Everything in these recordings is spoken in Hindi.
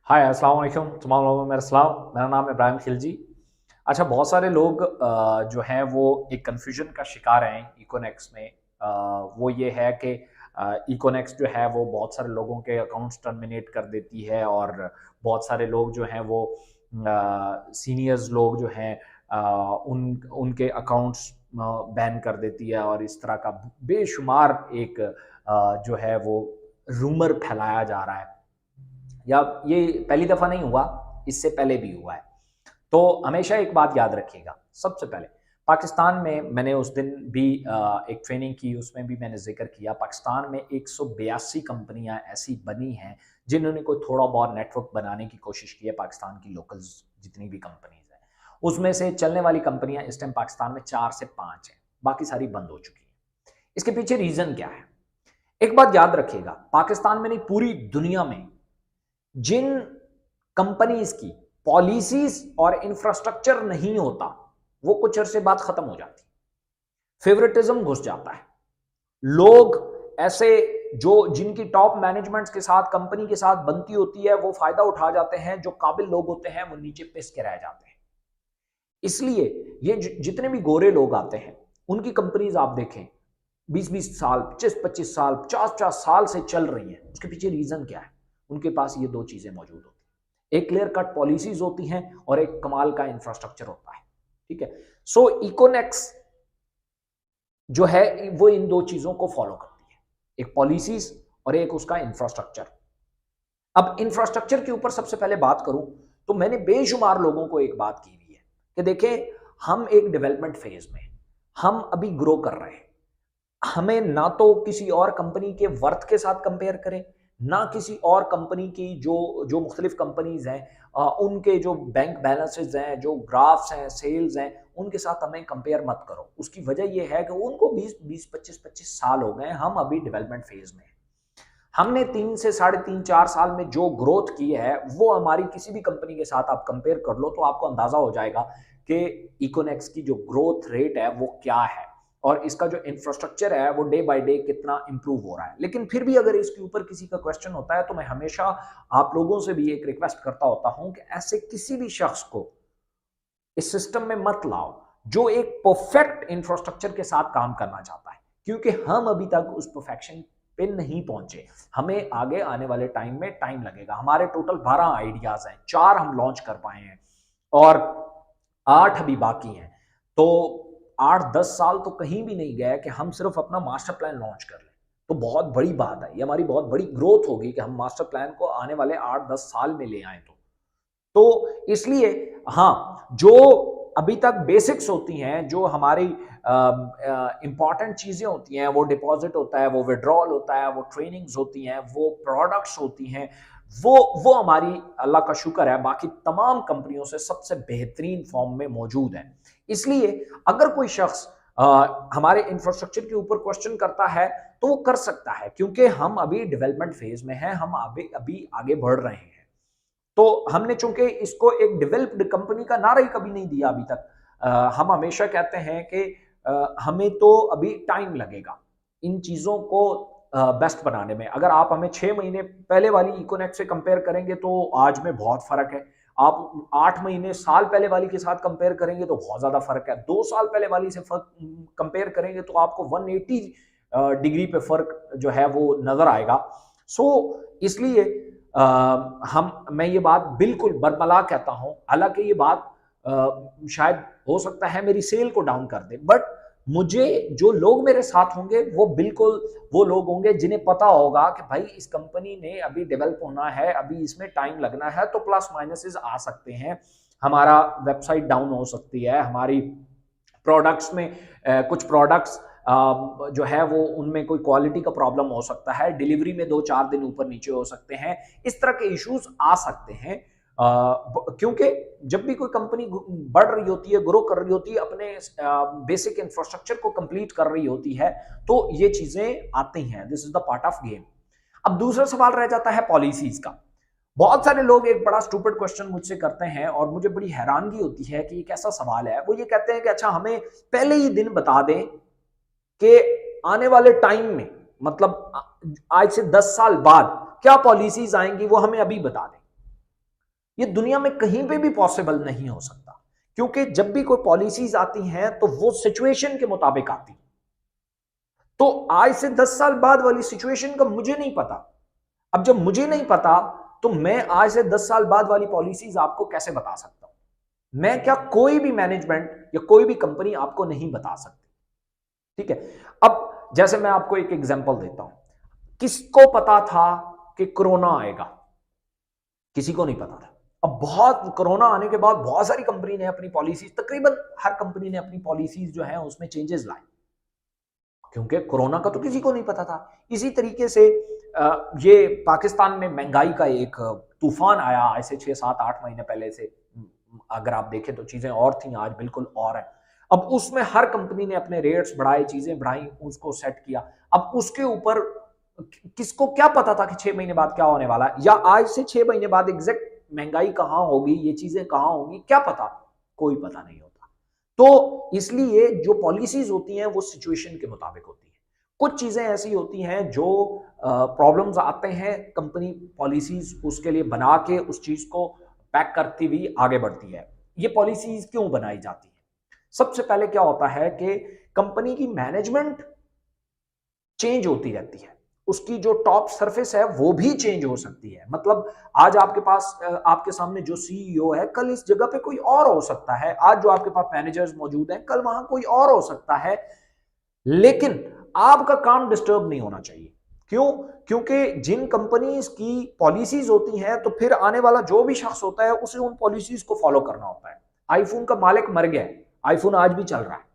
हाय अस्सलाम वालेकुम, तमाम लोगों में मेरा सलाम। मेरा नाम है इब्राहिम खिलजी। अच्छा, बहुत सारे लोग जो हैं वो एक कन्फ्यूजन का शिकार हैं इकोनेक्स में। वो ये है कि इकोनेक्स जो है वो बहुत सारे लोगों के अकाउंट्स टर्मिनेट कर देती है, और बहुत सारे लोग जो हैं वो सीनियर्स लोग जो हैं उनके अकाउंट्स बैन कर देती है, और इस तरह का बेशुमार एक जो है वो रूमर फैलाया जा रहा है। या ये पहली दफा नहीं हुआ, इससे पहले भी हुआ है। तो हमेशा एक बात याद रखिएगा। सबसे पहले पाकिस्तान में मैंने उस दिन भी एक ट्रेनिंग की, उसमें भी मैंने जिक्र किया, पाकिस्तान में 182 कंपनियां ऐसी बनी हैं जिन्होंने कोई थोड़ा बहुत नेटवर्क बनाने की कोशिश की है। पाकिस्तान की लोकल्स जितनी भी कंपनीज हैं उसमें से चलने वाली कंपनियां इस टाइम पाकिस्तान में 4 से 5 हैं, बाकी सारी बंद हो चुकी हैं। इसके पीछे रीजन क्या है? एक बात याद रखिएगा, पाकिस्तान में नहीं पूरी दुनिया में जिन कंपनीज की पॉलिसीज और इंफ्रास्ट्रक्चर नहीं होता वो कुछ अरसे बाद खत्म हो जाती, फेवरेटिज्म घुस जाता है। लोग ऐसे जो जिनकी टॉप मैनेजमेंट्स के साथ कंपनी के साथ बनती होती है वो फायदा उठा जाते हैं, जो काबिल लोग होते हैं वो नीचे पिस के रह जाते हैं। इसलिए ये जितने भी गोरे लोग आते हैं उनकी कंपनीज आप देखें 20-20 साल, 25-25 साल, 50-50 साल से चल रही हैं। उसके पीछे रीजन क्या है? उनके पास ये दो चीजें मौजूद होती हैं, एक क्लियर कट पॉलिसीज होती हैं और एक कमाल का इंफ्रास्ट्रक्चर होता है। ठीक है, सो इकोनेक्स जो है वो इन दो चीजों को फॉलो करती है, एक पॉलिसीज और एक उसका इंफ्रास्ट्रक्चर। अब इंफ्रास्ट्रक्चर के ऊपर सबसे पहले बात करूं तो मैंने बेशुमार लोगों को एक बात की हुई है कि देखें, हम एक डेवलपमेंट फेज में, हम अभी ग्रो कर रहे हैं। हमें ना तो किसी और कंपनी के वर्थ के साथ कंपेयर करें, ना किसी और कंपनी की जो जो मुख्तलिफ कंपनीज हैं उनके जो बैंक बैलेंसेज हैं, जो ग्राफ्स हैं, सेल्स हैं, उनके साथ हमें कंपेयर मत करो। उसकी वजह यह है कि उनको 20-20, 25-25 साल हो गए, हम अभी डेवलपमेंट फेज में हैं। हमने 3 से 3.5 4 साल में जो ग्रोथ की है वो हमारी किसी भी कंपनी के साथ आप कंपेयर कर लो तो आपको अंदाजा हो जाएगा कि इकोनेक्स की जो ग्रोथ रेट है वो क्या है, और इसका जो इंफ्रास्ट्रक्चर है वो डे बाय डे कितना इंप्रूव हो रहा है। लेकिन फिर भी अगर इसके ऊपर किसी का क्वेश्चन होता है तो मैं हमेशा आप लोगों से भी एक रिक्वेस्ट करता होता हूं कि ऐसे किसी भी शख्स को इस सिस्टम में मत लाओ जो एक परफेक्ट इंफ्रास्ट्रक्चर के साथ काम करना चाहता है, क्योंकि हम अभी तक उस परफेक्शन पे नहीं पहुंचे। हमें आगे आने वाले टाइम में टाइम लगेगा। हमारे टोटल 12 आइडियाज हैं, 4 हम लॉन्च कर पाए हैं और 8 अभी बाकी हैं। तो 8-10 साल तो कहीं भी नहीं गया कि हम सिर्फ अपना मास्टर प्लान लॉन्च कर लें। तो बहुत बड़ी बात है, ये हमारी बहुत बड़ी ग्रोथ होगी कि हम मास्टर प्लान को आने वाले 8-10 साल में ले आए। तो इसलिए हाँ, जो अभी तक बेसिक्स होती हैं, जो हमारी इंपॉर्टेंट चीजें होती हैं, वो डिपॉजिट होता है, वो विड्रॉल होता है, वो ट्रेनिंग्स होती हैं, वो प्रोडक्ट्स होती हैं, वो हमारी अल्लाह का शुक्र है बाकी तमाम कंपनियों से सबसे बेहतरीन फॉर्म में मौजूद है। इसलिए अगर कोई शख्स हमारे इंफ्रास्ट्रक्चर के ऊपर क्वेश्चन करता है तो वो कर सकता है, क्योंकि हम अभी डेवलपमेंट फेज में हैं, हम अभी अभी आगे बढ़ रहे हैं। तो हमने चूंकि इसको एक डेवलप्ड कंपनी का नारा ही कभी नहीं दिया अभी तक। हम हमेशा कहते हैं कि हमें तो अभी टाइम लगेगा इन चीज़ों को बेस्ट बनाने में। अगर आप हमें 6 महीने पहले वाली इकोनेक्ट से कंपेयर करेंगे तो आज में बहुत फर्क है। आप 8 महीने साल पहले वाली के साथ कंपेयर करेंगे तो बहुत ज्यादा फर्क है। 2 साल पहले वाली से कंपेयर करेंगे तो आपको 180 डिग्री पे फर्क जो है वो नजर आएगा। सो इसलिए मैं ये बात बिल्कुल बरमला कहता हूं, हालांकि ये बात शायद हो सकता है मेरी सेल को डाउन कर दे, बट मुझे जो लोग मेरे साथ होंगे वो बिल्कुल वो लोग होंगे जिन्हें पता होगा कि भाई इस कंपनी ने अभी डेवलप होना है, अभी इसमें टाइम लगना है, तो प्लस माइनसेस आ सकते हैं। हमारा वेबसाइट डाउन हो सकती है, हमारी प्रोडक्ट्स में कुछ प्रोडक्ट्स जो है वो उनमें कोई क्वालिटी का प्रॉब्लम हो सकता है, डिलीवरी में 2-4 दिन ऊपर नीचे हो सकते हैं, इस तरह के इश्यूज आ सकते हैं। क्योंकि जब भी कोई कंपनी बढ़ रही होती है, ग्रो कर रही होती है, अपने बेसिक इंफ्रास्ट्रक्चर को कंप्लीट कर रही होती है, तो ये चीजें आती हैं। This is the part of game. अब दूसरा सवाल रह जाता है पॉलिसीज का। बहुत सारे लोग एक बड़ा स्टूपिड क्वेश्चन मुझसे करते हैं और मुझे बड़ी हैरानगी होती है कि ये कैसा सवाल है। वो ये कहते हैं कि अच्छा हमें पहले ही दिन बता दें कि आने वाले टाइम में, मतलब आज से 10 साल बाद क्या पॉलिसीज आएंगी, वो हमें अभी बता दें। ये दुनिया में कहीं पे भी पॉसिबल नहीं हो सकता, क्योंकि जब भी कोई पॉलिसीज आती हैं तो वो सिचुएशन के मुताबिक आती है। तो आज से 10 साल बाद वाली सिचुएशन का मुझे नहीं पता। अब जब मुझे नहीं पता तो मैं आज से 10 साल बाद वाली पॉलिसीज आपको कैसे बता सकता हूं? मैं क्या, कोई भी मैनेजमेंट या कोई भी कंपनी आपको नहीं बता सकती। ठीक है, अब जैसे मैं आपको एक एग्जांपल देता हूं। किसको पता था कि कोरोना आएगा? किसी को नहीं पता था। अब बहुत कोरोना आने के बाद बहुत सारी कंपनी ने अपनी पॉलिसीज, तकरीबन हर कंपनी ने अपनी पॉलिसीज जो है उसमें चेंजेस लाए, क्योंकि कोरोना का तो किसी को नहीं पता था। इसी तरीके से ये पाकिस्तान में महंगाई का एक तूफान आया ऐसे 6 7 8 महीने पहले से। अगर आप देखें तो चीजें और थी, आज बिल्कुल और है। अब उसमें हर कंपनी ने अपने रेट्स बढ़ाए, चीजें बढ़ाई, उसको सेट किया। अब उसके ऊपर किसको क्या पता था कि 6 महीने बाद क्या होने वाला है, या आज से 6 महीने बाद एग्जैक्ट महंगाई कहां होगी, ये चीजें कहां होंगी, क्या पता? कोई पता नहीं होता। तो इसलिए जो पॉलिसीज होती हैं वो सिचुएशन के मुताबिक होती है। कुछ चीजें ऐसी होती हैं जो प्रॉब्लम्स आते हैं, कंपनी पॉलिसीज उसके लिए बना के उस चीज को पैक करती हुई आगे बढ़ती है। ये पॉलिसीज क्यों बनाई जाती है? सबसे पहले क्या होता है कि कंपनी की मैनेजमेंट चेंज होती रहती है, उसकी जो टॉप सरफेस है वो भी चेंज हो सकती है। मतलब आज आपके पास आपके सामने जो सीईओ है, कल इस जगह पे कोई और हो सकता है। आज जो आपके पास मैनेजर्स मौजूद हैं, कल वहां कोई और हो सकता है। लेकिन आपका काम डिस्टर्ब नहीं होना चाहिए। क्यों? क्योंकि जिन कंपनीज की पॉलिसीज होती हैं तो फिर आने वाला जो भी शख्स होता है उसे उन पॉलिसीज को फॉलो करना होता है। आईफोन का मालिक मर गया है, आईफोन आज भी चल रहा है।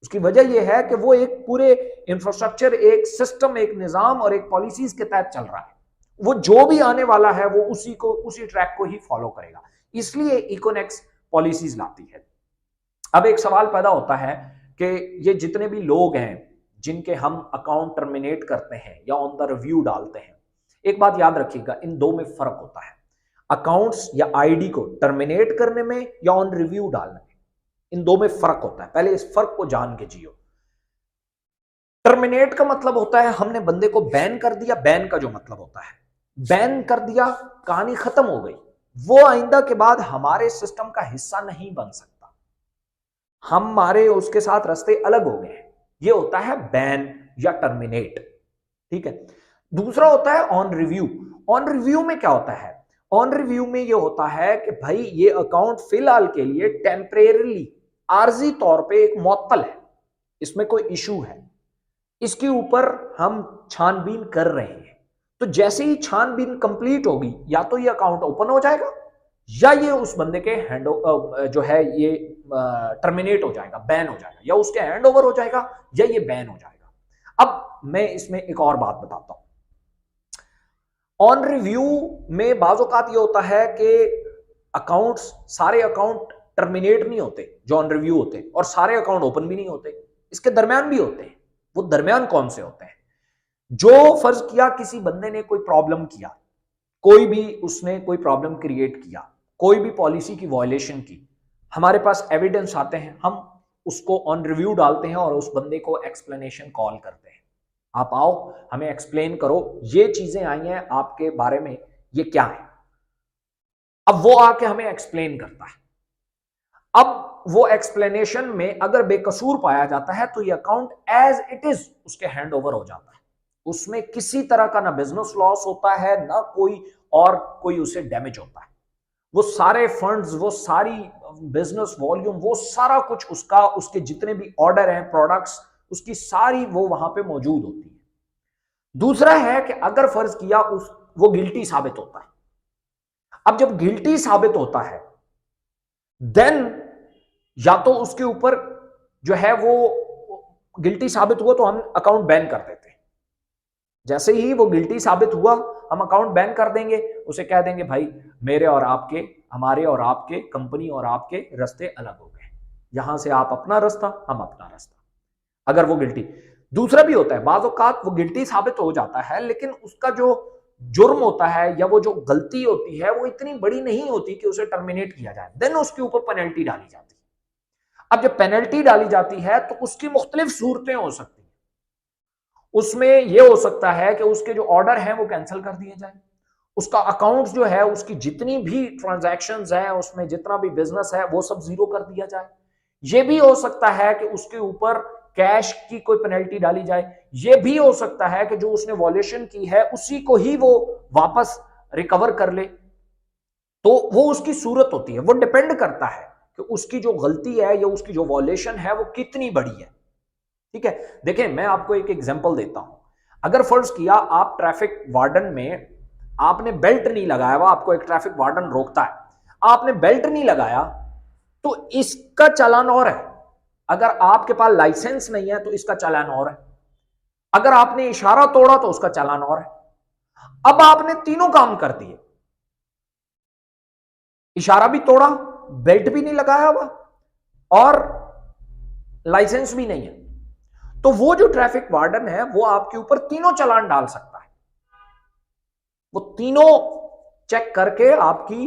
उसकी वजह यह है कि वो एक पूरे इंफ्रास्ट्रक्चर, एक सिस्टम, एक निजाम और एक पॉलिसीज के तहत चल रहा है। वो जो भी आने वाला है वो उसी ट्रैक को ही फॉलो करेगा। इसलिए इकोनेक्स पॉलिसीज लाती है। अब एक सवाल पैदा होता है कि ये जितने भी लोग हैं जिनके हम अकाउंट टर्मिनेट करते हैं या ऑन द रिव्यू डालते हैं, एक बात याद रखिएगा, इन दो में फर्क होता है। अकाउंट्स या आईडी को टर्मिनेट करने में या ऑन रिव्यू डालने में, इन दो में फर्क होता है। पहले इस फर्क को जान के जियो। टर्मिनेट का मतलब होता है हमने बंदे को बैन कर दिया। बैन का जो मतलब होता है, बैन कर दिया, कहानी खत्म हो गई, वो आइंदा के बाद हमारे सिस्टम का हिस्सा नहीं बन सकता, हमारे उसके साथ रास्ते अलग हो गए। ये होता है बैन या टर्मिनेट। ठीक है। दूसरा होता है ऑन रिव्यू। ऑन रिव्यू में क्या होता है? ऑन रिव्यू में ये होता है कि भाई ये अकाउंट फिलहाल के लिए टेम्परेरीली, आर्जी तौर पे एक मुअत्तल है, इसमें कोई इशू है, इसके ऊपर हम छानबीन कर रहे हैं। तो जैसे ही छानबीन कंप्लीट होगी, या तो ये अकाउंट ओपन हो जाएगा या ये उस बंदे के जो है ये टर्मिनेट हो जाएगा, बैन हो जाएगा, या उसके हैंड ओवर हो जाएगा या ये बैन हो जाएगा। अब मैं इसमें एक और बात बताता हूं। ऑन रिव्यू में बाज़ औक़ात ये होता है कि अकाउंट्स, सारे अकाउंट टर्मिनेट नहीं होते जो ऑन रिव्यू होते, और सारे अकाउंट ओपन भी नहीं होते, इसके दरमियान भी होते हैं। वो दरमियान कौन से होते हैं? जो फर्ज किया किसी बंदे ने कोई प्रॉब्लम किया, कोई भी उसने कोई प्रॉब्लम क्रिएट किया, कोई भी पॉलिसी की वायलेशन की, हमारे पास एविडेंस आते हैं, हम उसको ऑन रिव्यू डालते हैं और उस बंदे को एक्सप्लेनेशन कॉल करते हैं। आप आओ, हमें एक्सप्लेन करो, ये चीजें आई हैं आपके बारे में, ये क्या है? अब वो आके हमें एक्सप्लेन करता है। अब वो एक्सप्लेनेशन में अगर बेकसूर पाया जाता है तो ये अकाउंट एज इट इज उसके हैंड ओवर हो जाता है। उसमें किसी तरह का ना बिजनेस लॉस होता है, ना कोई उसे डैमेज होता है। वो सारे फंड्स, वो सारी बिजनेस वॉल्यूम, वो सारा कुछ उसका, उसके जितने भी ऑर्डर हैं, प्रोडक्ट्स, उसकी सारी वो वहां पे मौजूद होती है। दूसरा है कि अगर फर्ज किया वो गिल्टी साबित होता है। अब जब गिल्टी साबित होता है, देन या तो उसके ऊपर जो है वो गिल्टी साबित हुआ तो हम अकाउंट बैन कर देते हैं। जैसे ही वो गिल्टी साबित हुआ हम अकाउंट बैन कर देंगे, उसे कह देंगे भाई मेरे और आपके, हमारे और आपके, कंपनी और आपके रास्ते अलग हो गए, यहां से आप अपना रास्ता, हम अपना रास्ता। अगर वो गिल्टी, दूसरा भी होता है, बाज़ औक़ात वो गिल्टी साबित हो जाता है लेकिन उसका जो जुर्म होता है या वो जो गलती होती है वो इतनी बड़ी नहीं होती कि उसे टर्मिनेट किया जाए, देन उसके ऊपर पेनल्टी डाली जाती है। अब जब पेनल्टी डाली जाती है तो उसकी मुख्तलिफ सूरतें हो सकती हैं। उसमें यह हो सकता है कि उसके जो ऑर्डर हैं वो कैंसिल कर दिए जाए, उसका अकाउंट जो है, उसकी जितनी भी ट्रांजैक्शंस है, उसमें जितना भी बिजनेस है, वो सब जीरो कर दिया जाए। ये भी हो सकता है कि उसके ऊपर कैश की कोई पेनल्टी डाली जाए। ये भी हो सकता है कि जो उसने वॉल्यूशन की है उसी को ही वो वापस रिकवर कर ले। तो वो उसकी सूरत होती है, वो डिपेंड करता है कि उसकी जो गलती है या उसकी जो वॉल्यूशन है वो कितनी बड़ी है। ठीक है, देखिए मैं आपको एक एग्जांपल देता हूं। अगर फर्ज किया आप ट्रैफिक वार्डन में आपने बेल्ट नहीं लगाया हुआ, आपको एक ट्रैफिक वार्डन रोकता है, आपने बेल्ट नहीं लगाया, तो इसका चालान और है। अगर आपके पास लाइसेंस नहीं है तो इसका चालान और है। अगर आपने इशारा तोड़ा तो उसका चालान और है। अब आपने तीनों काम कर दिए, इशारा भी तोड़ा, बेल्ट भी नहीं लगाया हुआ और लाइसेंस भी नहीं है, तो वो जो ट्रैफिक वार्डन है वो आपके ऊपर तीनों चालान डाल सकता है। वो तीनों चेक करके आपकी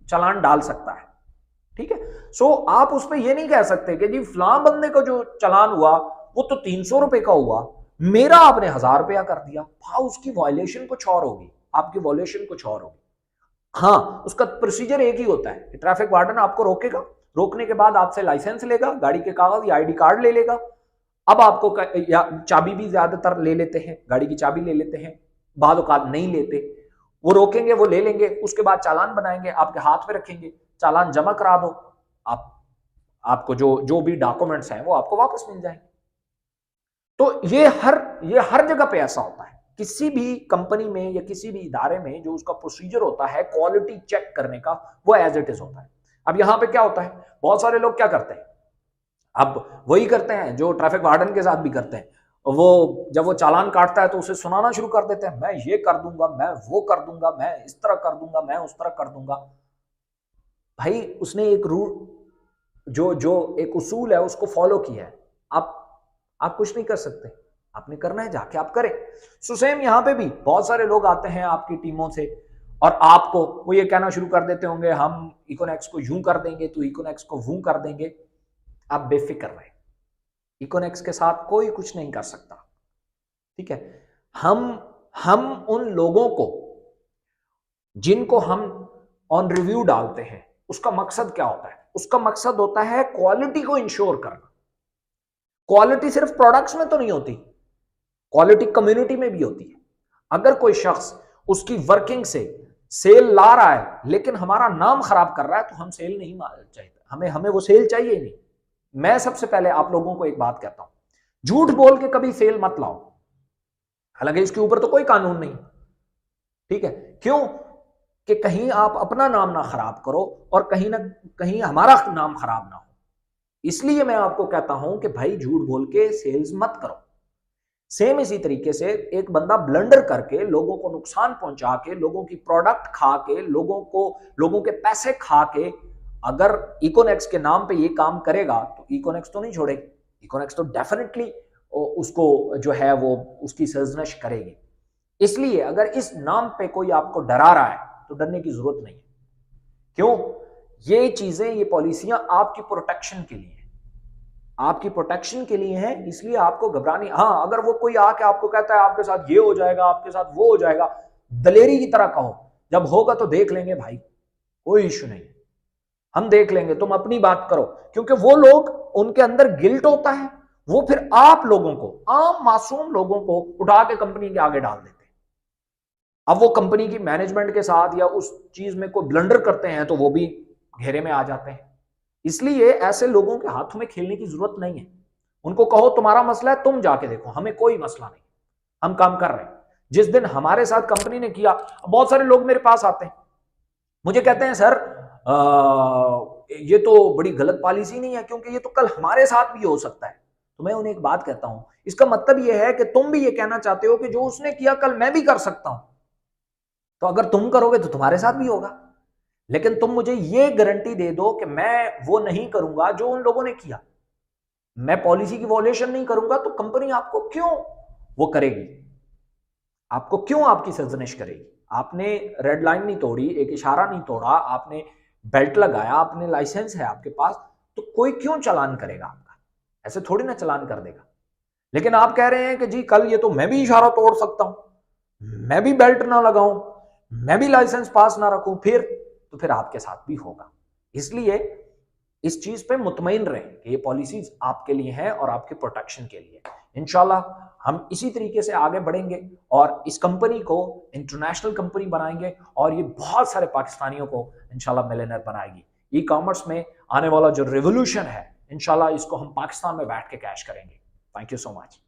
चालान डाल सकता है। ठीक है, सो आप उस पर यह नहीं कह सकते कि जी फलां बंदे का जो चालान हुआ वो तो 300 रुपए का हुआ, मेरा आपने 1000 रुपया कर दिया। हाँ, उसकी वॉयलेशन कुछ और होगी, आपकी वॉयलेशन कुछ और होगी। हाँ, उसका प्रोसीजर एक ही होता है कि ट्रैफिक वार्डन आपको रोकेगा, रोकने के बाद आपसे लाइसेंस लेगा, गाड़ी के कागज या आईडी कार्ड ले लेगा। अब आपको या चाबी भी ज्यादातर ले लेते हैं, गाड़ी की चाबी ले लेते हैं, बाद औकात नहीं लेते। वो रोकेंगे, वो ले लेंगे, उसके बाद चालान बनाएंगे, आपके हाथ में रखेंगे, चालान जमा करा दो, आपको जो जो भी डॉक्यूमेंट्स हैं वो आपको वापस मिल जाएंगे। तो ये हर जगह पे ऐसा होता है। किसी भी कंपनी में या किसी भी इदारे में जो उसका प्रोसीजर होता है क्वालिटी चेक करने का, वो एज इट इज होता है। अब यहां पे क्या होता है, बहुत सारे लोग क्या करते हैं, अब वही करते हैं जो ट्रैफिक वार्डन के साथ भी करते हैं। वो जब वो चालान काटता है तो उसे सुनाना शुरू कर देते हैं, मैं ये कर दूंगा, मैं वो कर दूंगा, मैं इस तरह कर दूंगा, मैं उस तरह कर दूंगा। भाई उसने एक रूल जो जो एक उसूल है उसको फॉलो किया है, आप कुछ नहीं कर सकते, आपने करना है जाके आप करें। सो सेम यहां पे भी बहुत सारे लोग आते हैं आपकी टीमों से और आपको वो ये कहना शुरू कर देते होंगे हम इकोनेक्स को यूं कर देंगे तो इकोनेक्स को वूं कर देंगे। आप बेफिक्र रहे, इकोनेक्स के साथ कोई कुछ नहीं कर सकता। ठीक है, हम उन लोगों को जिनको हम ऑन रिव्यू डालते हैं, उसका मकसद क्या होता है, उसका मकसद होता है क्वालिटी को इंश्योर करना। क्वालिटी सिर्फ प्रोडक्ट्स में तो नहीं होती, क्वालिटी कम्युनिटी में भी होती है। अगर कोई शख्स उसकी वर्किंग से सेल ला रहा है लेकिन हमारा नाम खराब कर रहा है तो हम सेल नहीं चाहिए, हमें वो सेल चाहिए ही नहीं। मैं सबसे पहले आप लोगों को एक बात कहता हूं, झूठ बोल के कभी सेल मत लाओ, हालांकि इसके ऊपर तो कोई कानून नहीं। ठीक है, क्यों कि कहीं आप अपना नाम ना खराब करो और कहीं ना कहीं हमारा नाम खराब ना हो। इसलिए मैं आपको कहता हूं कि भाई झूठ बोल के सेल्स मत करो। सेम इसी तरीके से एक बंदा ब्लंडर करके लोगों को नुकसान पहुंचा के, लोगों की प्रोडक्ट खा के, लोगों के पैसे खा के अगर इकोनेक्स के नाम पे ये काम करेगा तो इकोनेक्स तो नहीं छोड़ेगी, इकोनेक्स तो डेफिनेटली उसको जो है वो उसकी सर्जनश करेगी। इसलिए अगर इस नाम पे कोई आपको डरा रहा है तो डरने की जरूरत नहीं है। क्यों, ये चीजें, ये पॉलिसियां आपकी प्रोटेक्शन के लिए, आपकी प्रोटेक्शन के लिए है, इसलिए आपको घबरानी। हाँ, अगर वो कोई आके आपको कहता है आपके साथ ये हो जाएगा, आपके साथ वो हो जाएगा, दलेरी की तरह कहो, जब होगा तो देख लेंगे भाई, कोई इश्यू नहीं, हम देख लेंगे, तुम अपनी बात करो। क्योंकि वो लोग, उनके अंदर गिल्ट होता है, वो फिर आप लोगों को, आम मासूम लोगों को उठा के कंपनी के आगे डाल देते हैं। अब वो कंपनी की मैनेजमेंट के साथ या उस चीज में कोई ब्लंडर करते हैं तो वो भी घेरे में आ जाते हैं। इसलिए ऐसे लोगों के हाथों में खेलने की जरूरत नहीं है। उनको कहो तुम्हारा मसला है, तुम जाके देखो, हमें कोई मसला नहीं, हम काम कर रहे हैं। जिस दिन हमारे साथ कंपनी ने किया, बहुत सारे लोग मेरे पास आते हैं, मुझे कहते हैं सर ये तो बड़ी गलत पॉलिसी नहीं है क्योंकि ये तो कल हमारे साथ भी हो सकता है। तो मैं उन्हें एक बात कहता हूं, इसका मतलब यह है कि तुम भी ये कहना चाहते हो कि जो उसने किया कल मैं भी कर सकता हूं, तो अगर तुम करोगे तो तुम्हारे साथ भी होगा। लेकिन तुम मुझे ये गारंटी दे दो कि मैं वो नहीं करूंगा जो उन लोगों ने किया, मैं पॉलिसी की वॉल्यूशन नहीं करूंगा, तो कंपनी आपको क्यों वो करेगी, आपको क्यों आपकी सर्जनिश करेगी। आपने रेड लाइन नहीं तोड़ी, एक इशारा नहीं तोड़ा, आपने बेल्ट लगाया, आपने लाइसेंस है आपके पास, तो कोई क्यों चालान करेगा आपका, ऐसे थोड़ी ना चालान कर देगा। लेकिन आप कह रहे हैं कि जी कल ये तो मैं भी इशारा तोड़ सकता हूं, मैं भी बेल्ट ना लगाऊं, मैं भी लाइसेंस पास ना रखूं तो फिर आपके साथ भी होगा। इसलिए इस चीज पे मुतमईन रहें कि ये पॉलिसीज आपके लिए हैं और आपके प्रोटेक्शन के लिए। इंशाल्लाह हम इसी तरीके से आगे बढ़ेंगे और इस कंपनी को इंटरनेशनल कंपनी बनाएंगे और ये बहुत सारे पाकिस्तानियों को इंशाल्लाह मिलियनेयर बनाएगी। ई कॉमर्स में आने वाला जो रिवोल्यूशन है, इंशाल्लाह इसको हम पाकिस्तान में बैठ के कैश करेंगे। Thank you so much.